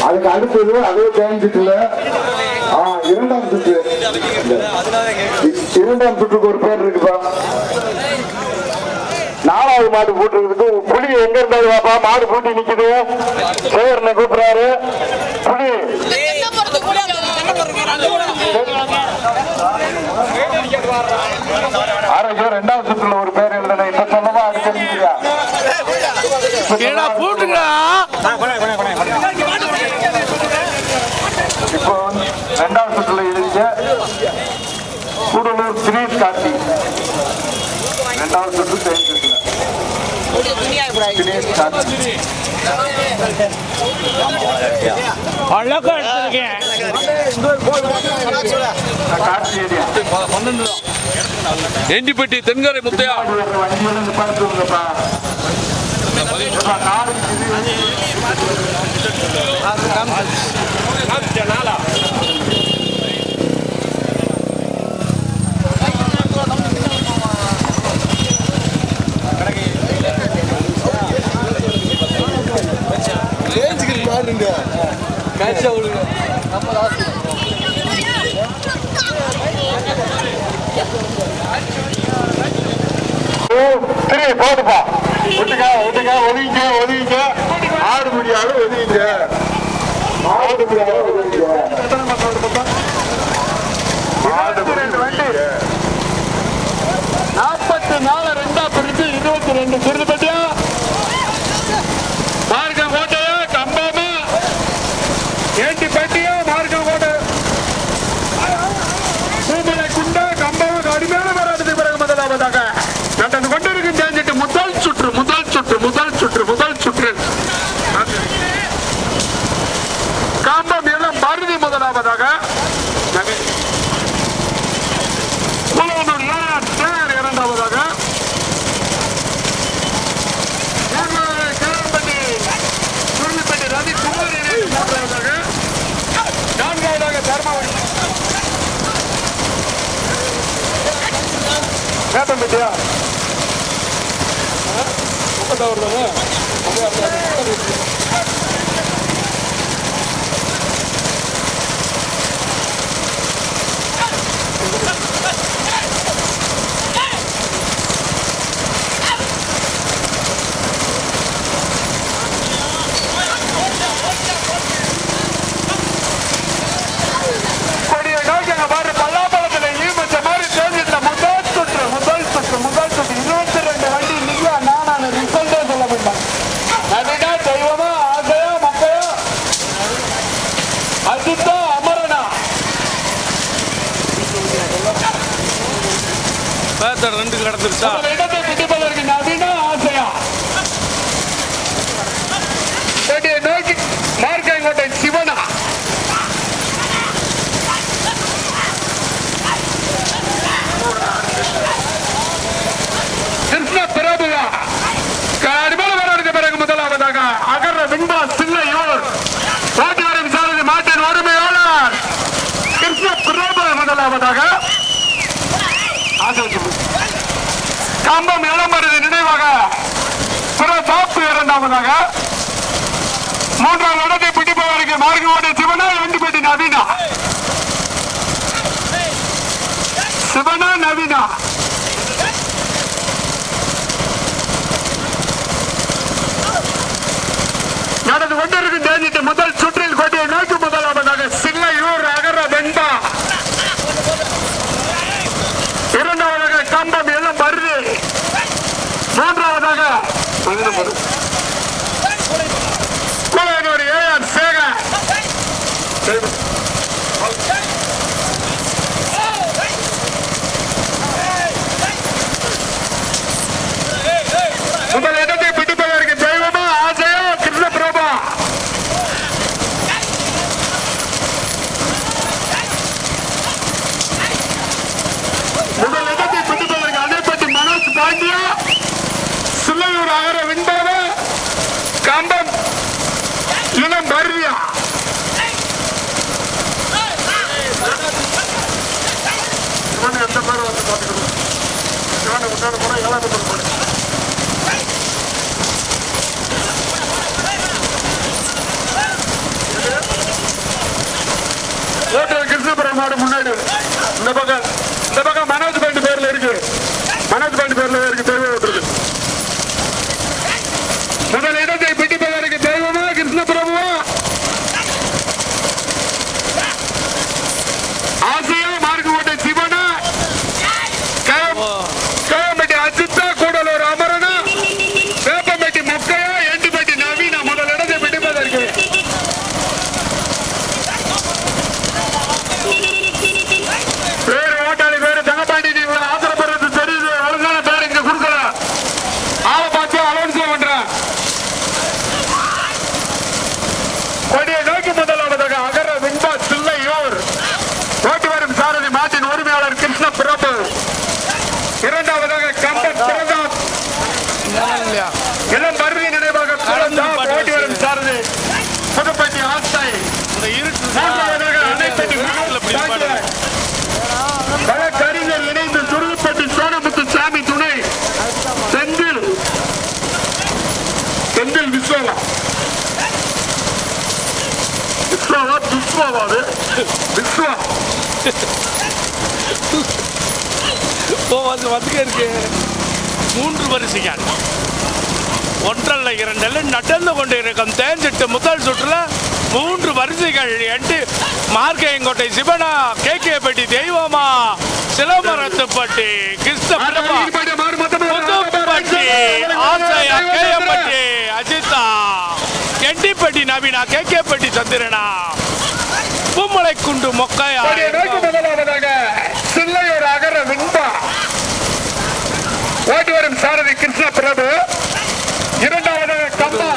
அதுக்கு அடுத்தது அதே தேங்கிட்டுல இரண்டாம் சுற்று. இரண்டாம் சுற்றுக்கு ஒரு பேர் இருக்குப்பா. நாலாவது மாடு போட்டுறதுக்கு புலி எங்க இருந்தாரு பாப்பா? மாடு பூட்டி நிக்குது. சேவரனை கூப்பிடுறாரு. புலி ஆரோக்கியம் இரண்டாவது சுற்றுல ஒரு பேர் எழுதல. இப்ப சொல்லவா அடுத்த போட்டுங்க. இப்போ இரண்டாவது சுற்றுல எழுதிய கூடலூர் தினேஷ் கார்த்தி. இரண்டாவது சுற்று தேர்ந்தெடுக்கல தினேஷ் கார்த்தி. எண்டிப்பட்டி தென்கரை முத்தையா போதுப்பா. ஒதுங்க ஒதுங்க ஒதுங்க ஒதுங்க. ஆடு முடியாது ஒதுங்க. ஆடு முடியாது ஒதுங்க. ஆடு வண்டி 44 ரெண்டா பிரிச்சு 22 திருப்பட்டியா மார்க்கம் கோட்டையா கம்பாமா ஏட்டிப்பட்டியா மார்க்கம் கோட்டை பூமலை குண்டா கம்பாவும் கடுமையான போராட்டத்துக்கு பிறகு முதலாவதாக நடந்து கொண்டிருக்கு. தேஞ்சிட்டு முதல் சுற்று முதல் சுற்று முதல் சுற்று முதல் சுற்று கம்பம் எல்லாம் மருதி முதலாவதாக இரண்டாவதாக சுருளிப்பட்டி ரவி குமார் மூன்றாவதாக நான்காவதாக தர்மாவளி கேட்டா ரெண்டு கடந்துருச்சா? இடத்தை பிடிப்பதற்கு நவீனா ஆசையா நோக்கி மார்க்கங்கோட்டை சிவனா கிருஷ்ண பிரபுவா கடுமையான போராட்டத்துக்கு பிறகு முதலாவதாக அகர விண்டா சில்லையூர் போட்டி வரும் சாரதி மாட்டின் உரிமையாளர் கிருஷ்ண பிரபு முதலாவதாக கம்பம் இளம்பரது நினைவாக சாப்பு இரண்டாவதாக மூன்றாவது இடத்தை பிடிப்பவருக்கு மார்க்கோட சிவனா எண்டிப்பட்டி நவீனா சிவனா நவீனா நடந்து கொண்டிருக்கும் தேஞ்சிட்டு முதல் சுற்றில் கோட்டையை நோக்கி முதலாவதாக சில்லையூர் அகர வெண்பா இரண்டாவதாக கம்பம் எல்லாம் வருது மூன்றாவதாக ஏஆர் மாடு முன்னாடி. இந்த பக்கம் மனோஜ் பாண்டி பேர்ல இருக்கு. மனோஜ் பாண்டி பேர்ல இருக்கு. தெய்வம் விட்டுருக்கு. முதல் இடத்தை பிடிப்பதற்கு தெய்வமா கிருஷ்ண பிரபுவா ஆசியா மார்க்கோட்டை சிவனா கேவம்பட்டி அஜித்தா கூடலூர் அமரனா வேப்பம்பட்டி முக்கையா எண்டுப்பட்டி நவீனா முதல் இடத்தை பிடிப்பதற்கு பேரு ஓட்டாளி பேரு தங்கப்பாண்டி ஆத்திரப்படுறது தெரியுது. ஒழுங்கான பேர் இங்க கொடுக்கல. ஆளை பார்த்து அலவன்ஸ் பண்றேன். கொடியை நோக்கி முதலாவதாக அகர வின்பா சில்லையூர் ஓட்டி வரும் சாரதி மாட்டின் உரிமையாளர் கிருஷ்ண பிரபு. இரண்டாவதாக கம்பன் பிரதாப் இளம் பருவி நினைவாக ஓட்டி வரும் சாரதி புதுப்பட்டி ஆஸ்தாய். மூன்றாவதாக அணைப்பட்டி வழக்கறிஞர் இணைந்து சுருப்பட்டி சோனமுத்து சாமி துணை செந்தில் விஸ்வா வந்துட்டே இருக்கு. 3 வரிசைகள் 1 2 நடந்து கொண்டிருக்கும் தேஞ்சிட்டு முதல் சுற்றுல 3 வரிசைகள் எட்டு மார்க்கையங்கோட்டை சிவனா கேகேப்பட்டி தெய்வமா சிலம்பரத்துப்பட்டி கிருஷ்ணபுரமா புதுப்பட்டி ஆசையா கேஎம்பட்டி அஜிதா எண்டிப்பட்டி நவீனா கேகேப்பட்டி சந்திரனா பூமலை குண்டு மொக்கையா. முதலாவதாக சில்லையூர் அகர வின்பா ஓட்டி வரும் சாரதி கிருஷ்ண பிரபு. இரண்டாவதாக கம்பா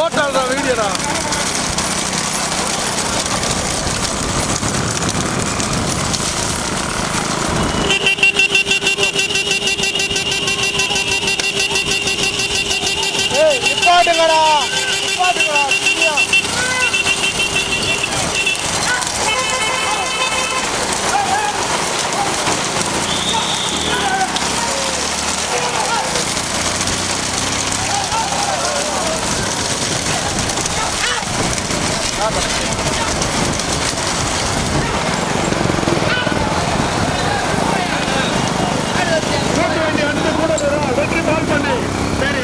ஓட்டாளா வீடியோடா பாட்டுங்கடா வெற்றி பால் பண்ணி. சரி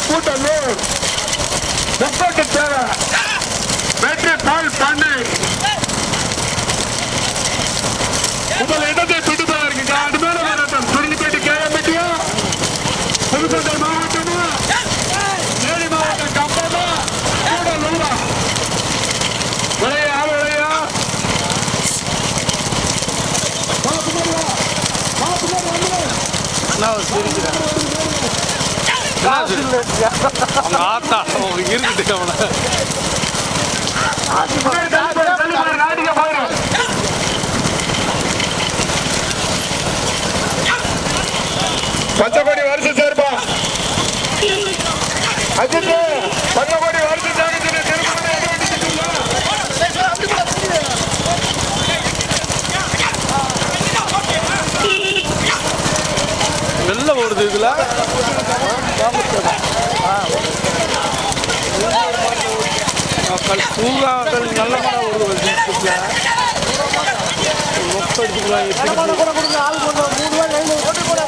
கூட்டலூர் முப்பட்டு தேவை வெற்றி பால் பண்ணை உங்கள் இடத்தை பிடிப்பதற்கு அது மேல வரட்டும். சுருளிப்பேட்டு கேஎம்பிட்டியா புதுக்கோட்டை மாவட்டமா தேனி மாவட்டம் கம்பமா கூடலூரா விளையா விளையா ஆத்தா இருக்குது பச்சைப்படி வருஷம் சேர்ப்பா அஜித் பல்லபடி வருது ஜாகத்தின வெளில ஓடுது இதுல பூரா நல்ல மழை ஓடுது கொடுங்க ஆள் கொண்டு 3 ரூபாய் கையில் ஓட்டு போட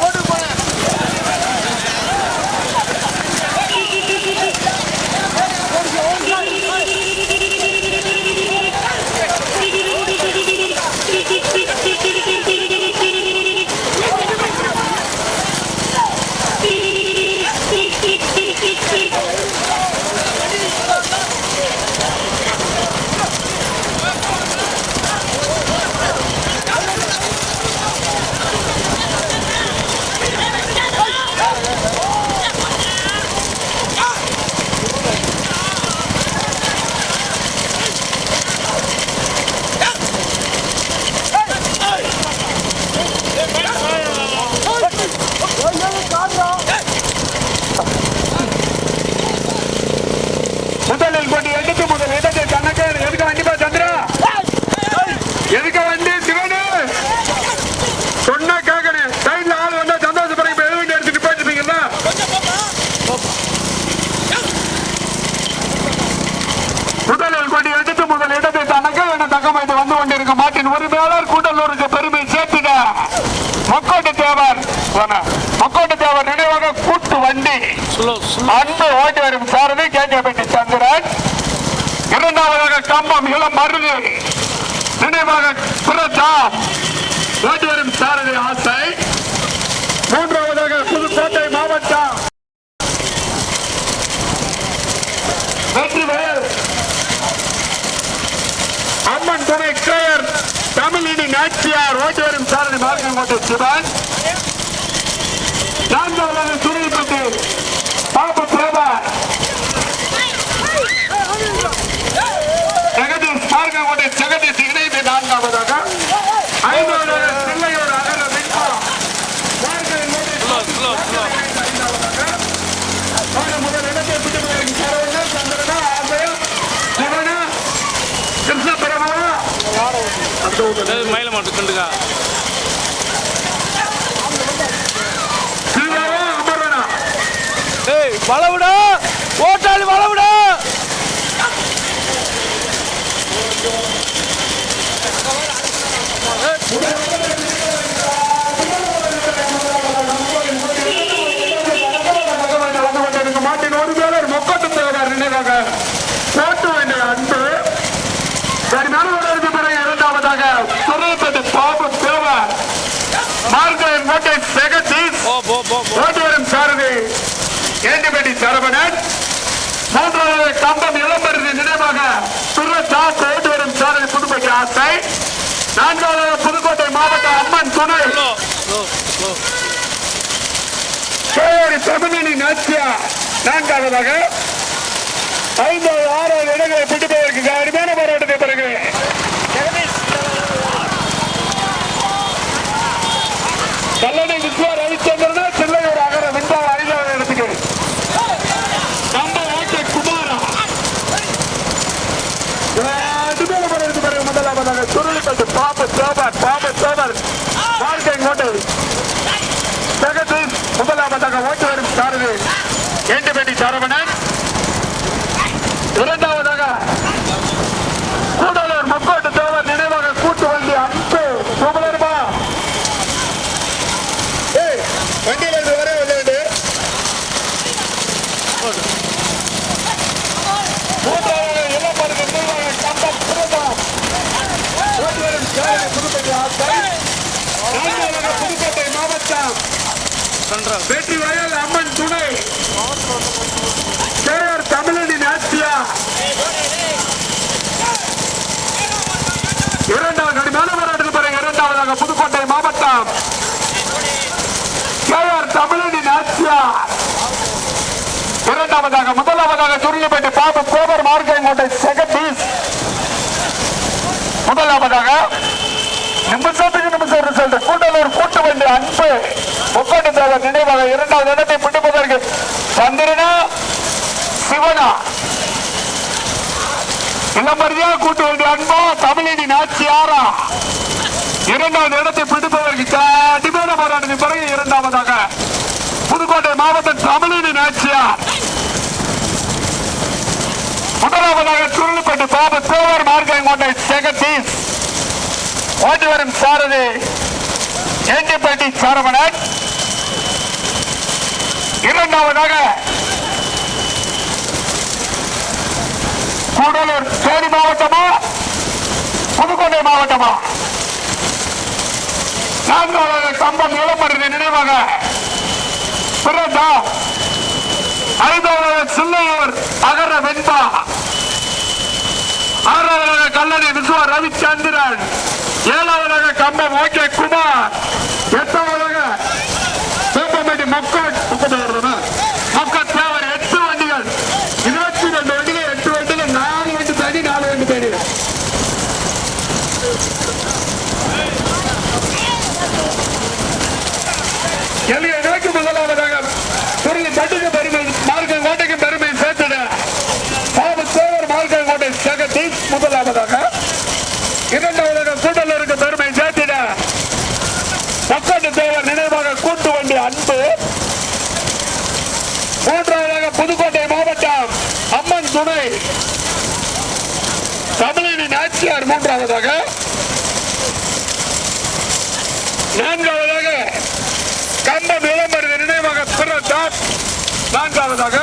முதலில் போட்டி எடுத்து முதல் இடத்தை தனக்கு எதுக்க வண்டிப்பா சந்திரா எதுக்க வண்டி சிவனு சொன்ன கேட்கணும் சைட்ல ஆள் வந்தா சந்தோஷப்படுற இப்ப எழுதி எடுத்துட்டு போயிருப்பீங்களா முதலில் போட்டி எடுத்து முதல் இடத்தை தனக்கு என தகமைத்து வந்து கொண்டிருக்க மாட்டின் உரிமையாளர் கூட்டலூருக்கு பெருமை சேர்த்துட மக்கோட்டு தேவர் நினைவாக கூட்டு வண்டி அன்பு ஓட்டி வரும் சாரதி கேட்கப்பட்ட சந்திரன் இரண்டாவதாக கம்பம் இளம் மருது நினைவாக பிரதாப் ஓட்டி வரும் சாரதி ஆசை மூன்றாவதாக புதுக்கோட்டை மாவட்டம் வெற்றிவேல் அம்மன் துணை கேர் தமிழினி நாச்சியார் ஓட்டி வரும் சாரதி மார்க்கங்கோட்டை சிவன் நான்காவதாக துணைப்பட்டு பாபு பிரபா ஜெகதீஷ் மார்க்கங்கோட்டை ஜெகதீஷ் இணைந்து நான்காவதாக ஐந்தாவதாக பிள்ளையோர் அகல வெங்கா முதல் இடத்தை பிடிப்பதற்கு சந்திரனா ஆசையா சிவனா கிருஷ்ண பெருமாளா மயில மாட்டு கண்டுக்கா வளவிடா ஓட்டாளி வளவிடா மாட்டின் ஒரு பேர் மொக்கத்து தேவர் நினைவாக போட்டு வேண்டிய அன்பு பிறகு இரண்டாவதாக துறைப்பட்டு பாபு தேவர் மார்கன் மோட்டை ஜெகதீஷ் ஓட்டு வரும் சாரதி ஏண்டிபடி சரவணன் மூன்றாவது கம்பம் இளம்பருதி நினைவாக பிரதாப் ஓட்டு வரும் சாரதி புதுக்கோட்டை ஆசை நான்காவது புதுக்கோட்டை மாவட்ட அம்மன் துணை தமிழினி நாச்சியா நான்காவதாக ஐந்தாவது ஆறாவது இடங்களை பிடிப்பதற்கு அருமையான போராட்டத்தை பிறகு கல்லணை விஸ்வா ரவிச்சந்திரனா சில்லையூர் அகர விண்டா ஐந்தாவது இடத்துக்கு முதலாவதாக சுருளிப்பட்டு பாபு சோபர் வாழ்க்கை கோட்டை ஜெகதீஷ் முதலாவதாக ஓட்டு வரும் சாரதி ஏண்டிபேட்டி சரவணன் இரண்டாவதாக கூடலூர் முக்கோட்டு தேவர் நினைவாக கூட்டு வண்டி அன்பு சுமலர்மா வண்டியில் இருந்து வர வந்து மூன்றாவது இளம்பருது நினைவாக கம்பம் பிரதாப் ஓட்டு வரும் சாரதி புதுக்கோட்டை ஆசை நான்காவதாக புதுக்கோட்டை மாவட்டம் வெற்றி வயல் அம்மன் துணை கேஆர் தமிழினி நாச்சியா இரண்டாவது கடுமையான போராட்டத்தில் பிறகு இரண்டாவதாக புதுக்கோட்டை மாவட்டம் கேஆர் தமிழினி நாச்சியா இரண்டாவதாக முதலாவதாக சுருளிப்பேட்டை பாபு கோபர் மார்க்கங்கோட்டை ஜெகதீஷ் முதலாவதாக நிமிஷத்துக்கு நிமிஷம் ரிசல்ட் கூட்டலூர் கூட்டு வண்டி அன்பு முக்கோட்டு தேவர் நினைவாக இரண்டாவது இடத்தை பிடிப்பதற்கு சந்திரனா சிவனா இளம்பரியா கூட்டு வந்து அன்பா தமிழினி நாச்சியாரா இரண்டாவது இடத்தை பிடிப்பதற்கு கடுமையான போராட்டத்தின் பிறகு இரண்டாவதாக புதுக்கோட்டை மாவட்டம் தமிழினி நாச்சியார், முதலாவதாக சுருளிப்பட்டு பாபு தேவர் மார்க்கங்கோட்டை ஜெகதீஷ், ஓட்டி வரும் சாரதி ஏண்டிப்பட்டி சரவணன், இரண்டாவதாக கூடலூர் தேனி மாவட்டமா புதுக்கோட்டை மாவட்டமா, நான்காவதாக கம்பம் இளமருதி நினைவாக பிறந்தா, ஐந்தாவது சில்லையூர் அகர வெண்பா, ஆறாவதாக கல்லணை விஸ்வா ரவிச்சந்திரன், ஏழாவதாக கம்பம் ஓகே குமார், எட்டாவதாக சேப்பமேட்டி மக்கள் தேவர் 8 வண்டிகள், 22 வண்டிகள், 8 வண்டிகள், 4 வண்டி தனி, 4 வண்டி தனி. எல்லையை நோக்கி முதலாவதாக துறையை தட்டுக்கு பெருமை மார்க்கம் கோட்டைக்கு பெருமை சேர்த்துட பாபு தேவர் மார்க்கம் கோட்டை ஜெகதீஷ் முதலாவதாக, இரண்டாவதாக கூட்டலூருக்கு பெருமை சேர்த்திட பக்கத்து தேவர் நினைவாக கூட்டு வண்டி அன்பு, மூன்றாவதாக புதுக்கோட்டை மாவட்டம் அம்மன் துணை தமிழினி நாச்சியார் மூன்றாவதாக, நான்காவதாக கம்பம் இளமருதி நினைவாக பிறந்தார் நான்காவதாக,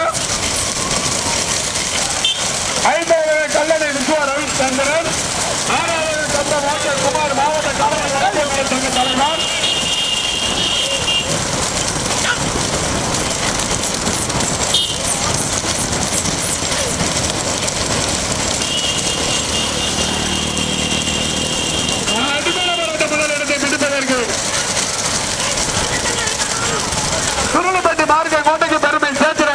ஐந்தாவது கல்லணை விஸ்வா ரவிச்சந்திரன், ஆறாவது கம்பம் ஓகே குமார் மாவட்ட காவல்துறை சங்க தலைவர், முதலிடத்தை பிடிப்பதற்கு சுருளிப்பட்டி மார்க்கம் கோட்டைக்கு பெருமை சேர்க்கிற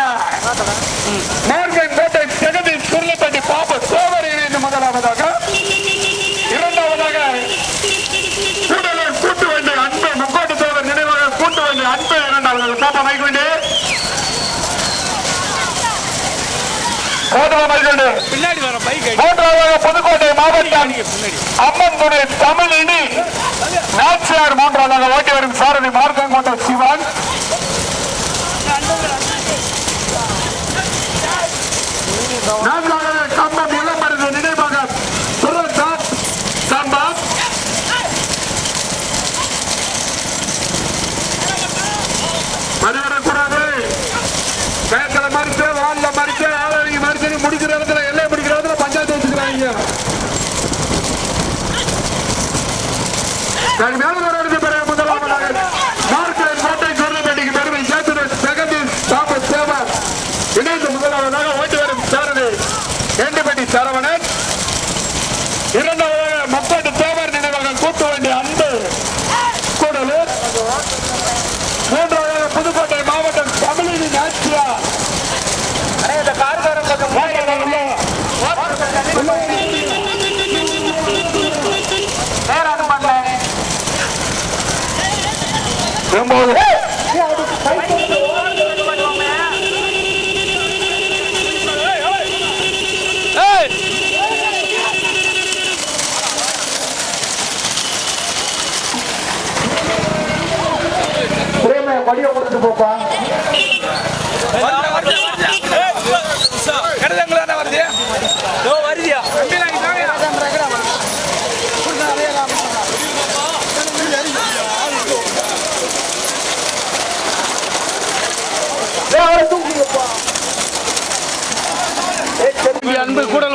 மார்க்கம் கோட்டை ஜெகதீஷ், சுருளிப்பட்டி பாபு தேவர் இணைந்து முதலாவதாக, இரண்டாவதாக கூடலூர் கூட்டு வண்டி அன்பு முக்கோட்டு தேவர் நினைவாக கூட்டு வண்டி அன்பு, இரண்டாவது பாப்பா மைக்கொண்டு பின்னாடி வர பைக் மூன்றாவதாக புதுக்கோட்டை மாவட்டம் அம்மன் துணை தமிழினி நாச்சியார், மூன்றாவதாக ஓட்டி வரும் சாரதி மார்க்கங்கோட்டை சிவன், நான்காவது கம்பம் இளமருது நினைவாக சுரதாஸ் சம்பாத், மதிவிடக்கூடாது பேக்கல மறிச்சு வால்ல மறிச்சு ஆளறிங்க மறிச்சு முடிக்கிற இடத்துல எல்லை முடிக்கிற இடத்துல பஞ்சாயத்து வச்சுக்கிறாங்க. முதலாவதாக மார்க்கெட் கோட்டை சுருளிப்பட்டிக்கு பெருமை சேர்த்து ஜெகதீஷ் பாபு தேவர் இணைந்து முதலாவதாக ஓட்டி வரும் சாரதி ஏண்டிப்பட்டி சரவணன், இரண்டாவதாக முக்கோட்டு தேவர் நினைவாக கூட்டு வண்டி அன்பு கூடலூர், மூன்றாவதாக புதுக்கோட்டை மாவட்டம் தமிழினி நாச்சியார், படிய கொடுத்து போப்பா வருதியா அன்பு கூட